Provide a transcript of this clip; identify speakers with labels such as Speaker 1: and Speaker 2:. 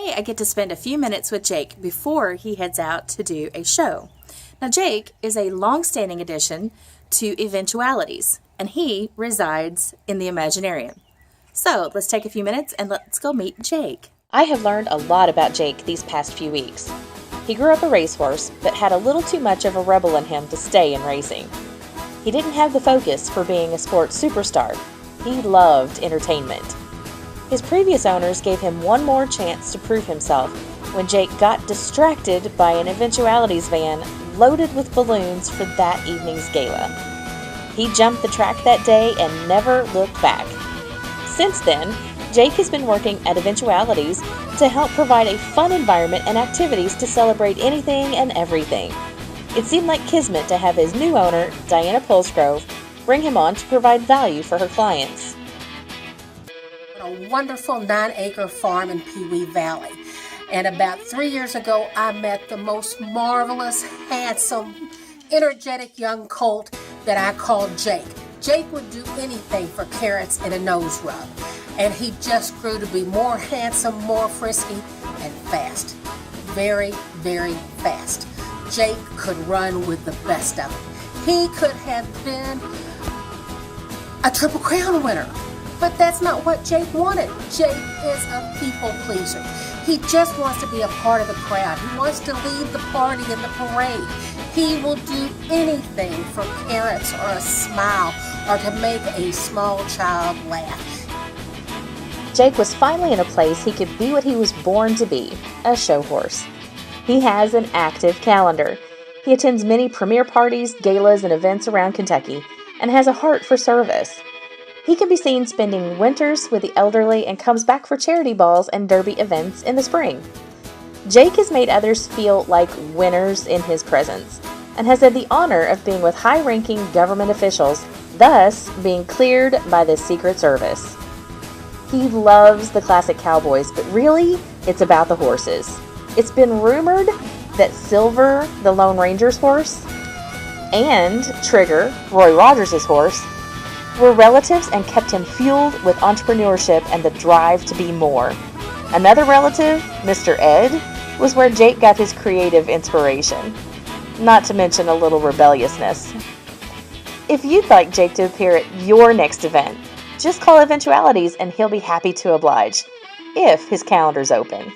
Speaker 1: Today I get to spend a few minutes with Jake before he heads out to do a show. Now Jake is a long-standing addition to Eventualities, and he resides in the Imaginarium. So let's take a few minutes and let's go meet Jake. I have learned a lot about Jake these past few weeks. He grew up a racehorse, but had a little too much of a rebel in him to stay in racing. He didn't have the focus for being a sports superstar. He loved entertainment. His previous owners gave him one more chance to prove himself when Jake got distracted by an Eventualities van loaded with balloons for that evening's gala. He jumped the track that day and never looked back. Since then, Jake has been working at Eventualities to help provide a fun environment and activities to celebrate anything and everything. It seemed like kismet to have his new owner, Diana Pulsgrove, bring him on to provide value for her clients.
Speaker 2: A wonderful 9-acre farm in Pee Wee Valley. And about 3 years ago, I met the most marvelous, handsome, energetic young colt that I called Jake. Jake would do anything for carrots and a nose rub. And he just grew to be more handsome, more frisky, and fast. Very, very fast. Jake could run with the best of them. He could have been a Triple Crown winner. But that's not what Jake wanted. Jake is a people pleaser. He just wants to be a part of the crowd. He wants to lead the party in the parade. He will do anything for carrots or a smile or to make a small child laugh.
Speaker 1: Jake was finally in a place he could be what he was born to be, a show horse. He has an active calendar. He attends many premiere parties, galas, and events around Kentucky, and has a heart for service. He can be seen spending winters with the elderly and comes back for charity balls and derby events in the spring. Jake has made others feel like winners in his presence, and has had the honor of being with high-ranking government officials, thus being cleared by the Secret Service. He loves the classic cowboys, but really, it's about the horses. It's been rumored that Silver, the Lone Ranger's horse, and Trigger, Roy Rogers' horse, were relatives and kept him fueled with entrepreneurship and the drive to be more. Another relative, Mr. Ed, was where Jake got his creative inspiration. Not to mention a little rebelliousness. If you'd like Jake to appear at your next event, just call Eventualities and he'll be happy to oblige, if his calendar's open.